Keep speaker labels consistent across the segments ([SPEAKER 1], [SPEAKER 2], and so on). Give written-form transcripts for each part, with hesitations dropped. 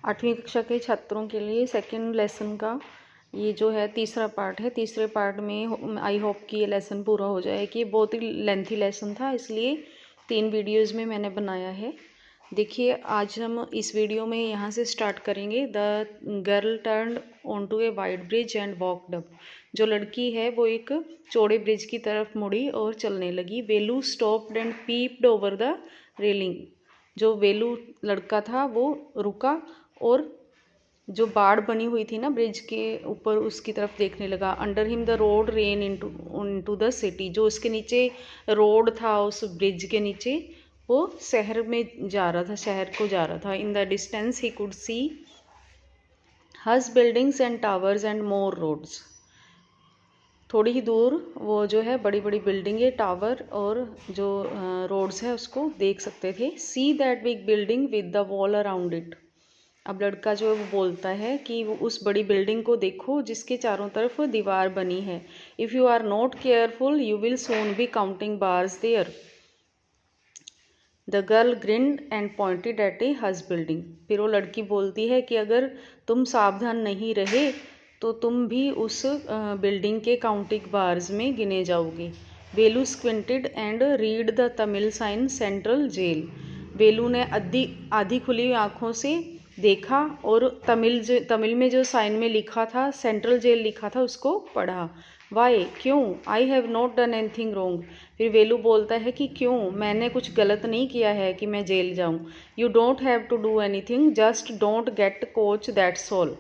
[SPEAKER 1] 8वीं कक्षा के छात्रों के लिए सेकंड लेसन का ये जो है तीसरा पार्ट है। तीसरे पार्ट में आई होप कि ये लेसन पूरा हो जाए कि बहुत ही लेंथी लेसन था, इसलिए 3 वीडियोज़ में मैंने बनाया है। देखिए आज हम इस वीडियो में यहाँ से स्टार्ट करेंगे। The girl turned on to a wide bridge and walked up. जो लड़की है वो एक चौड़े ब्रिज की तरफ मुड़ी और चलने लगी। Velu stopped and peeped over the railing. जो वेलू लड़का था वो रुका और जो बाड़ बनी हुई थी ना ब्रिज के ऊपर उसकी तरफ देखने लगा। Under him the road rain into the city. जो उसके नीचे रोड था उस ब्रिज के नीचे वो शहर में जा रहा था, शहर को जा रहा था। In the distance he could see huge buildings and towers and more roads. थोड़ी ही दूर वो जो है बड़ी बड़ी बिल्डिंगें, टावर और जो रोड्स है उसको देख सकते थे। See that big building with the wall around it. अब लड़का जो है वो बोलता है कि वो उस बड़ी बिल्डिंग को देखो जिसके चारों तरफ दीवार बनी है। If you are not careful you will soon be counting bars there. The girl grinned and pointed at a huge building. फिर वो लड़की बोलती है कि अगर तुम सावधान नहीं रहे तो तुम भी उस बिल्डिंग के काउंटिंग बार्स में गिने जाओगे। Velu squinted and read the Tamil sign central jail. Velu ने आधी खुली आँखों से देखा और तमिल में जो साइन में लिखा था सेंट्रल जेल लिखा था उसको पढ़ा। वाई, क्यों? I have not done anything wrong. फिर वेलू बोलता है कि क्यों, मैंने कुछ गलत नहीं किया है कि मैं जेल जाऊं। You don't have to do anything, just don't get caught, that's all.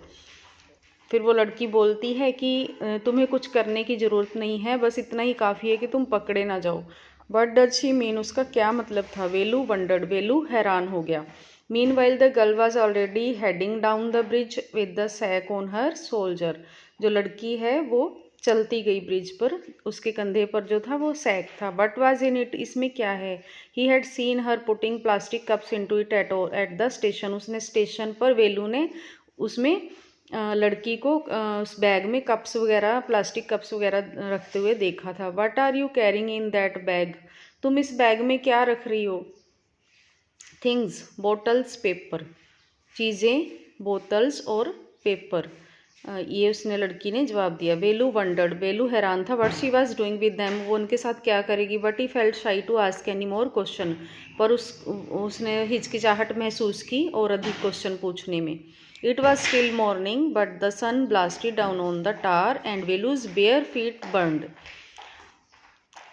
[SPEAKER 1] फिर वो लड़की बोलती है कि तुम्हें कुछ करने की ज़रूरत नहीं है, बस इतना ही काफ़ी है कि तुम पकड़े ना जाओ। What does she mean? उसका क्या मतलब था? वेलू वंडर्ड। वेलू हैरान हो गया। Meanwhile the girl was already heading down the bridge with the sack on her shoulder. जो लड़की है वो चलती गई ब्रिज पर, उसके कंधे पर जो था वो सैक था। But was in it? इसमें क्या है? He had seen her putting plastic cups into it at the station. उसने स्टेशन पर वेलू ने उसमें लड़की को उस बैग में कप्स वगैरह, प्लास्टिक कप्स वगैरह रखते हुए देखा था। What are you carrying in that bag? तुम इस बैग में क्या रख रही हो? Things, bottles, paper. चीज़ें, बोतल्स और पेपर। ये उसने लड़की ने जवाब दिया। वेलू वंडर्ड। वेलू हैरान था। What she was doing with them. वो उनके साथ क्या करेगी। But he felt shy to ask any more question. पर उसने हिचकिचाहट महसूस की और अधिक क्वेश्चन पूछने में। It was still morning but the sun blasted down on the tar and Velu's bare feet burned.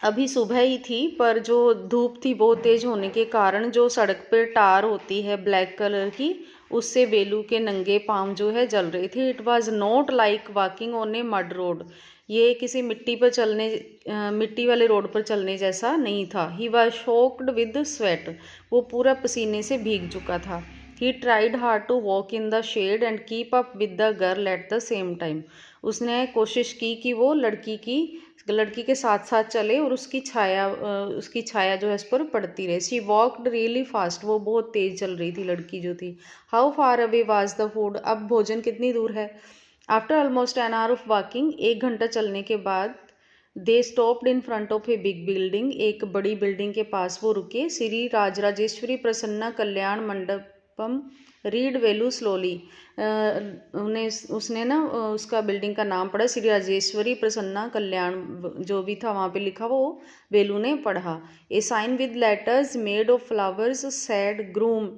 [SPEAKER 1] अभी सुबह ही थी पर जो धूप थी बहुत तेज होने के कारण जो सड़क पर टार होती है ब्लैक कलर की, उससे वेलू के नंगे पाँव जो है जल रहे थे। It was not like walking on A mud road. ये किसी मिट्टी वाले रोड पर चलने जैसा नहीं था। He was soaked with sweat. वो पूरा पसीने से भीग चुका था। He tried hard to walk in the shade and keep up with the girl at the same time. उसने कोशिश की कि वो लड़की के साथ साथ चले और उसकी छाया जो है इस पर पड़ती रहे। She walked really fast. वो बहुत तेज चल रही थी लड़की जो थी। How far away was the food? अब भोजन कितनी दूर है? After almost an hour of walking, 1 घंटा चलने के बाद, they stopped in front of a big building. एक बड़ी बिल्डिंग के पास वो रुके। श्री राजराजेश्वरी प्रसन्ना कल्याण मंडपम रीड वेलू स्लोली। उसने ना उसका बिल्डिंग का नाम पढ़ा, श्री राजेश्वरी प्रसन्ना कल्याण जो भी था वहाँ पे लिखा वो वेलू ने पढ़ा। A sign with letters made of flowers said groom.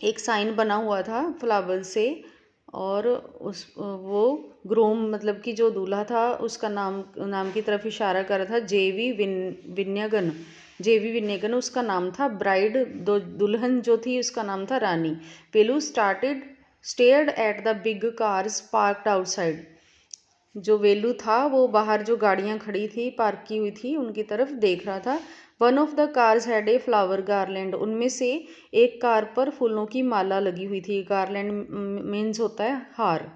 [SPEAKER 1] एक साइन बना हुआ था फ्लावर से और वो ग्रूम मतलब कि जो दूल्हा था उसका नाम की तरफ इशारा कर रहा था। जेवी विन्यगन उसका नाम था। ब्राइड दुल्हन जो थी उसका नाम था Rani. Velu stared at the big cars parked outside. जो वेलू था वो बाहर जो गाड़ियाँ खड़ी थी, पार्क की हुई थी, उनकी तरफ देख रहा था। One of the cars had a flower garland. उनमें से एक कार पर फूलों की माला लगी हुई थी। गार्लैंड मीन्स होता है हार।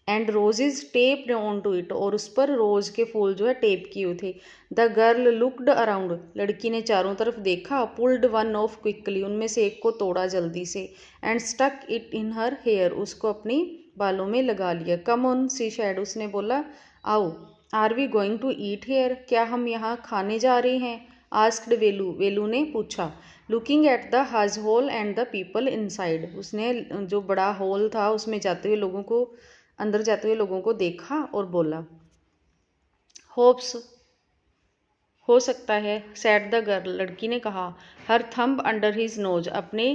[SPEAKER 1] And roses taped on to it. और उस पर रोज के फूल जो है टेप किए हुए थे। The girl looked around. लड़की ने चारों तरफ देखा। Pulled one off quickly. उनमें से एक को तोड़ा जल्दी से। And stuck it in her hair. उसको अपनी बालों में लगा लिया। Come on she said. उसने बोला आओ। Are we going to eat here? क्या हम यहाँ खाने जा रहे हैं? आस्क्ड वेलू, वेलू ने पूछा। Looking at the huge hole and the people inside, उसने जो बड़ा होल था उसमें जाते हुए लोगों को, अंदर जाते हुए लोगों को देखा और बोला। होप्स, हो सकता है। सैड द गर्ल, लड़की ने कहा। हर थंब अंडर हिज नोज, अपने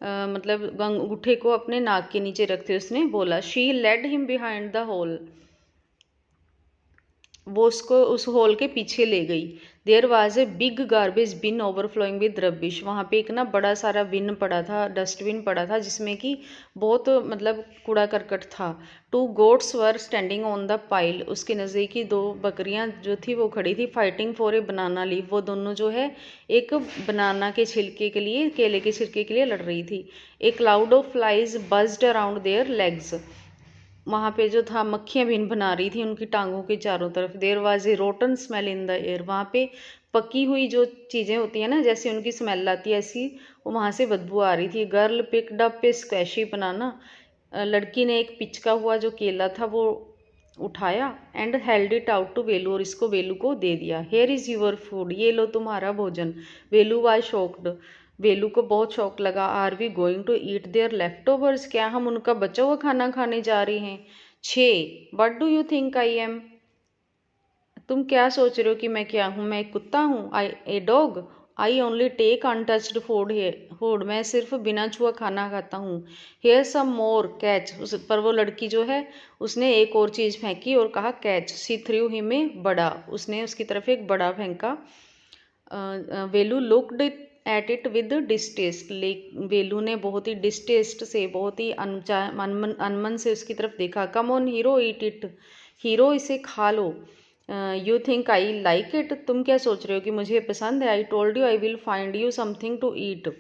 [SPEAKER 1] मतलब अंगूठे को अपने नाक के नीचे रखते उसने बोला। She led him behind the hole, वो उसको उस होल के पीछे ले गई। There was a big garbage bin overflowing with rubbish, वहाँ पे एक ना बड़ा सारा बिन पड़ा था, डस्टबिन पड़ा था जिसमें कि बहुत मतलब कूड़ा करकट था। To goats were standing on the pile, उसके नज़दीकी दो बकरियां जो थी वो खड़ी थी। Fighting for a banana leaf, वो दोनों जो है एक बनाना के छिलके के लिए, केले के छिलके के लिए लड़ रही थी। A cloud of flies buzzed around their legs, वहाँ पे जो था मक्खियाँ भिन बना रही थी उनकी टांगों के चारों तरफ। There was a rotten smell in the air, वहाँ पे पकी हुई जो चीज़ें होती हैं ना, जैसे उनकी स्मेल आती है ऐसी वो वहाँ से बदबू आ रही थी। गर्ल पिक्ड अप ए स्क्वैशी बनाना, लड़की ने एक पिचका हुआ जो केला था वो उठाया। And held it out to Velu, और इसको वेलू को दे दिया। हेयर इज़ यूर फूड, ये लो तुम्हारा भोजन। वेलू वाज शॉक्ड, वेलू को बहुत शौक लगा। Are we going to eat their leftovers, क्या हम उनका बचा हुआ खाना खाने जा रहे हैं। 6 what do you think I am, तुम क्या सोच रहे हो कि मैं क्या हूँ, मैं एक कुत्ता हूँ। I a dog, I only take untouched food, food, मैं सिर्फ बिना छुआ खाना खाता हूँ। हेयर सम मोर कैच, उस पर वो लड़की जो है उसने एक और चीज़ फेंकी और कहा catch. She threw him a vada, उसने उसकी तरफ एक बड़ा फेंका। Velu looked at it with distaste, Velu ने बहुत ही डिस्टेस्ट से, बहुत ही अनमन से उसकी तरफ देखा। Come on hero eat it, hero इसे खा लो। You think I like it, तुम क्या सोच रहे हो कि मुझे पसंद है। I told you I will find you something to eat,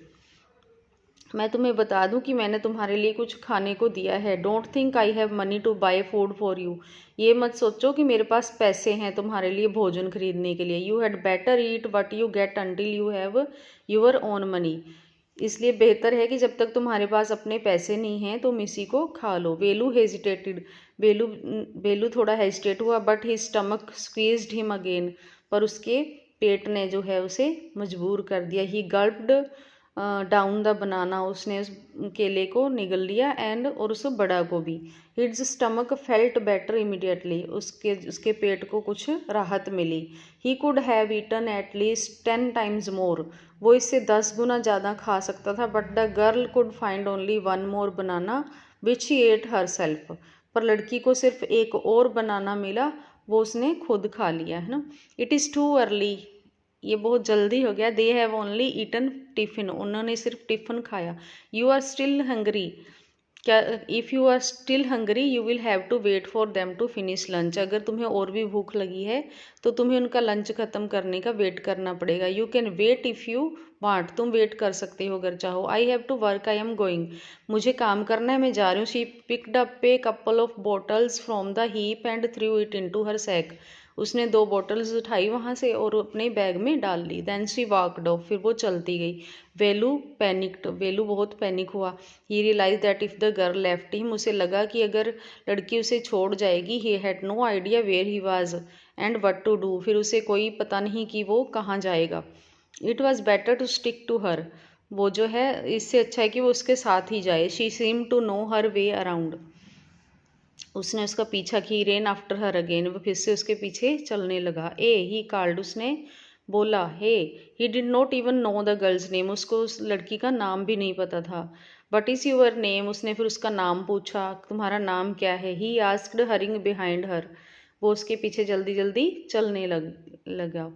[SPEAKER 1] मैं तुम्हें बता दूं कि मैंने तुम्हारे लिए कुछ खाने को दिया है। Don't think I have money to buy food for you, ये मत सोचो कि मेरे पास पैसे हैं तुम्हारे लिए भोजन खरीदने के लिए। You had better eat what you get until you have your own money, इसलिए बेहतर है कि जब तक तुम्हारे पास अपने पैसे नहीं हैं तुम इसी को खा लो। वेलू हेजिटेटेड, वेलू वेलू थोड़ा हेजिटेट हुआ। But he stomach squeezed him again, पर उसके पेट ने जो है उसे मजबूर कर दिया। ही गल्प्ड डाउन द बनाना, उसने उस केले को निगल लिया। एंड और उस बड़ा को भी। His stomach felt better immediately, उसके पेट को कुछ राहत मिली। He could have eaten at least 10 times more, वो इससे 10 गुना ज़्यादा खा सकता था। But the girl could find only 1 more banana which he ate her self, पर लड़की को सिर्फ एक और बनाना मिला, वो उसने खुद खा लिया, है ना। इट इज़ टू अर्ली, ये बहुत जल्दी हो गया। They have only eaten tiffin, उन्होंने सिर्फ टिफिन खाया। यू आर स्टिल हंग्री, क्या if you are still hungry you will have to wait for them to finish lunch, अगर तुम्हें और भी भूख लगी है तो तुम्हें उनका लंच ख़त्म करने का वेट करना पड़ेगा। You can wait if you want, तुम वेट कर सकते हो अगर चाहो। I have to work, I am going, मुझे काम करना है, मैं जा रही हूँ। She picked up a couple of bottles from the heap and threw it into her sack, उसने 2 बॉटल्स उठाई वहाँ से और अपने बैग में डाल ली। देन शी वॉकड ऑफ, फिर वो चलती गई। वेलू पैनिक्ड, वेलू बहुत पैनिक हुआ। He realise that if the girl left him, उसे लगा कि अगर लड़की उसे छोड़ जाएगी। He had no idea where he was and what to do, फिर उसे कोई पता नहीं कि वो कहाँ जाएगा। It was better to stick to her, वो जो है इससे अच्छा है कि वो उसके साथ ही जाए। She seem to know her way around, उसने उसका पीछा की। रेन आफ्टर हर अगेन, वो फिर से उसके पीछे चलने लगा। ए ही कॉल्ड, उसने बोला। Hey he did not even know the girl's name, उसको उस लड़की का नाम भी नहीं पता था। बट इज़ यूअर नेम, उसने फिर उसका नाम पूछा, तुम्हारा नाम क्या है। He asked hurrying behind her, वो उसके पीछे जल्दी जल्दी चलने लगा।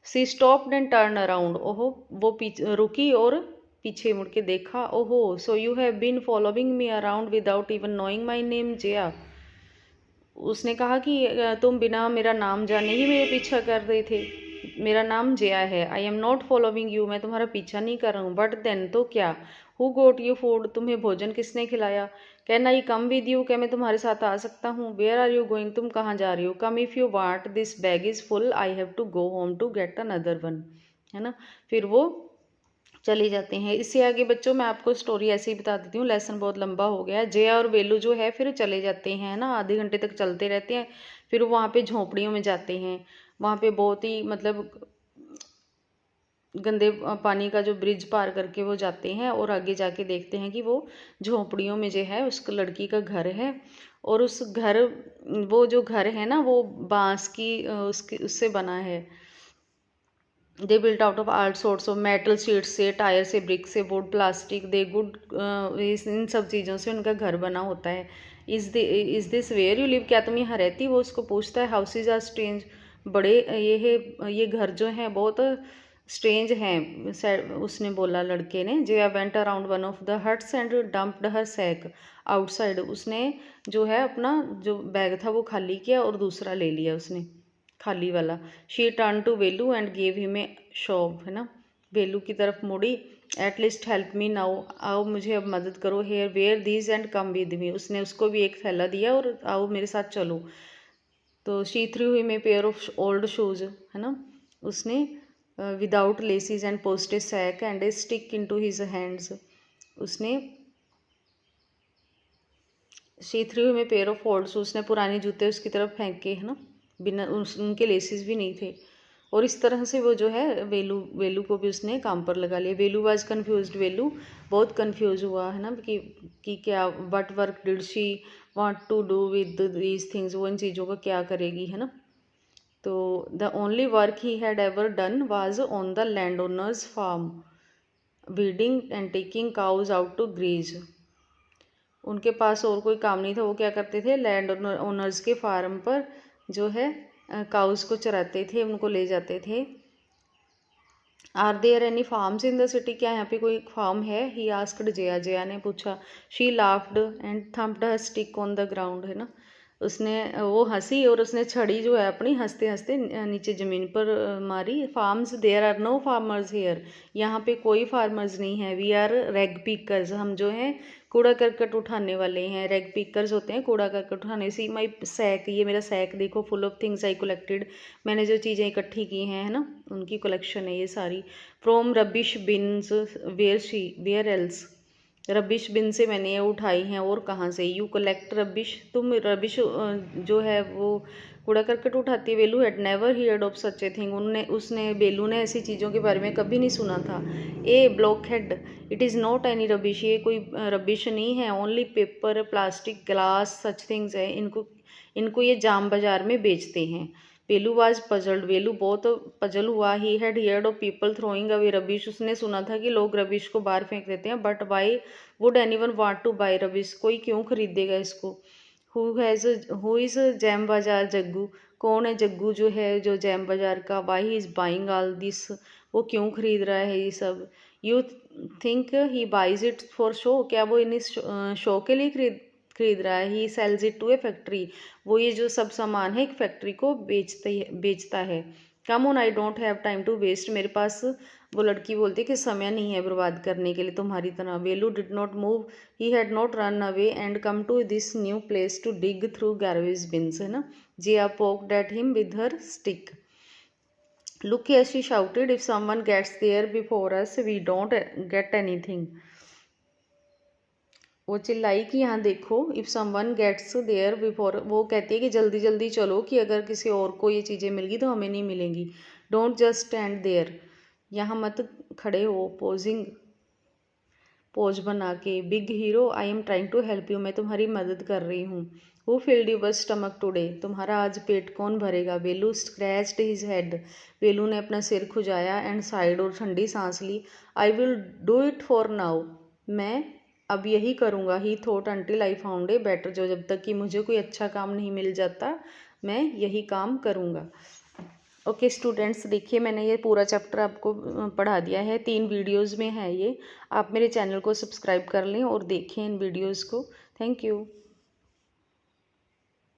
[SPEAKER 1] She stopped and turn around, ओहो वो रुकी और पीछे मुड़ के देखा। ओहो so you have been following me around without even knowing my name Jaya, उसने कहा कि तुम बिना मेरा नाम जाने ही मेरे पीछा कर रहे थे। मेरा नाम जया है। I am not following you, मैं तुम्हारा पीछा नहीं कर रहा हूँ। बट देन, तो क्या। हु गोट यू फूड, तुम्हें भोजन किसने खिलाया। Can I come with you, क्या मैं तुम्हारे साथ आ सकता हूँ। वेयर आर यू गोइंग, तुम कहाँ जा रही हो। Come if you want, this bag is full, I have to go home to get another one, है ना। फिर वो चले जाते हैं। इससे आगे बच्चों मैं आपको स्टोरी ऐसे ही बता देती हूँ, लेसन बहुत लंबा हो गया है। जया और वेलू जो है फिर चले जाते हैं ना, आधे घंटे तक चलते रहते हैं। फिर वो वहाँ पे झोंपड़ियों में जाते हैं। वहाँ पे बहुत ही मतलब गंदे पानी का जो ब्रिज पार करके वो जाते हैं और आगे जाके देखते हैं कि वो झोंपड़ियों में जो है उस लड़की का घर है। और उस घर, वो जो घर है ना वो बांस की उससे बना है। They built out of all sorts of metal sheet से, टायर से, ब्रिक से, वुड, प्लास्टिक, दे गुड, इन सब चीज़ों से उनका घर बना होता है। Is this where you live, क्या तुम यहाँ रहती? वो उसको पूछता है। हाउसेज आर स्ट्रेंज, बड़े ये घर जो हैं बहुत स्ट्रेंज हैं, उसने बोला लड़के ने। Jiya went around one of the huts and dumped her sack outside, उसने जो है अपना जो बैग था वो खाली किया और दूसरा ले लिया उसने, खाली वाला। She turn to Velu and gave him a shove, है ना, वेलू की तरफ मुड़ी। At least help me now, आओ मुझे अब मदद करो। Here wear these and come with me, उसने उसको भी एक थैला दिया और आओ मेरे साथ चलो। तो she threw him a pair of old shoes, है ना, उसने without laces and post a sack and a stick into his hands, उसने she threw him a pair of old shoes, उसने पुराने जूते उसकी तरफ फेंके, है ना, बिना उनके लेसिस भी नहीं थे। और इस तरह से वो जो है वेलू को भी उसने काम पर लगा लिया। वेलू वाज कन्फ्यूज्ड, वेलू बहुत कन्फ्यूज हुआ, है ना, कि क्या what work did she want to do with these things, वो इन चीज़ों का क्या करेगी, है ना। तो the only work he had ever done was on the land owners farm, weeding and taking cows out to graze, उनके पास और कोई काम नहीं था। वो क्या करते थे, लैंड ओनर्स के फार्म पर जो है काउस को चराते थे, उनको ले जाते थे। Are there any farms in the city, क्या यहाँ पे कोई फार्म है? ही आस्क्ड, जया, जया ने पूछा। She laughed and thumped her stick on the ground, है ना, उसने वो हंसी और उसने छड़ी जो है अपनी हंसते हंसते नीचे ज़मीन पर मारी। Farms, there are no farmers here, यहाँ पे कोई फार्मर्स नहीं है। वी आर रैग पिकर्स, हम जो हैं कूड़ा करकट उठाने वाले हैं। रैग पिकर्स होते हैं कूड़ा करकट उठाने। सी माई सैक, ये मेरा सैक देखो, full of things I collected, मैंने जो चीज़ें इकट्ठी की हैं, है ना, उनकी कलेक्शन है ये सारी। From rubbish bins where else, rubbish bin से मैंने ये उठाई हैं, और कहाँ से? यू कलेक्ट रबिश, तुम रबिश जो है वो कूड़ा करकट उठाती है। Velu had never heard of such a thing, उसने बेलू ने ऐसी चीज़ों के बारे में कभी नहीं सुना था। A blockhead, it is not any rubbish, ये कोई रबिश नहीं है। Only paper, plastic, glass, such things है, इनको ये जाम बाज़ार में बेचते हैं। वेलू वाज पजल्ड, वेलू बहुत पजल हुआ। He had heard of people throwing away rubbish, उसने सुना था कि लोग रबिश को बाहर फेंक देते हैं। But why would anyone want to buy rubbish, कोई क्यों खरीदेगा इसको। हु इज़ जैम बाजार जग्गू, कौन है जग्गू जो है जो जैम बाजार का। Why he is buying all this, वो क्यों खरीद रहा है ये सब। You think he buys it for show, क्या वो इन्हें शो के लिए खरीद रहा है। He sells it to a factory, वो ये जो सब सामान है एक फैक्ट्री को बेचता है। Come on, I don't have time to waste, मेरे पास, वो लड़की बोलती है कि समय नहीं है बर्बाद करने के लिए तुम्हारी तरह। Velu did not move, he had not run away and come to this new place to dig through garbage bins, है ना। Jiya poked at him with her stick. Look here, she shouted, if someone gets there before us we don't get anything, वो चिल्लाई कि यहाँ देखो। If someone gets there before, वो कहती है कि जल्दी जल्दी चलो कि अगर किसी और को ये चीज़ें मिल गई तो हमें नहीं मिलेंगी। डोंट जस्ट स्टैंड देयर, यहाँ मत खड़े हो पोज बना के। Big hero, I am trying to help you, मैं तुम्हारी मदद कर रही हूँ। Who filled your stomach today, तुम्हारा आज पेट कौन भरेगा। Velu scratched his head, Velu ने अपना सिर खुजाया। एंड साइड, और ठंडी सांस ली। I will do it for now, मैं अब यही करूँगा। He thought until I found a better, जो जब तक कि मुझे कोई अच्छा काम नहीं मिल जाता मैं यही काम करूँगा। ओके स्टूडेंट्स, देखिए मैंने ये पूरा चैप्टर आपको पढ़ा दिया है, 3 वीडियोज़ में है ये। आप मेरे चैनल को सब्सक्राइब कर लें और देखें इन वीडियोज़ को। Thank you.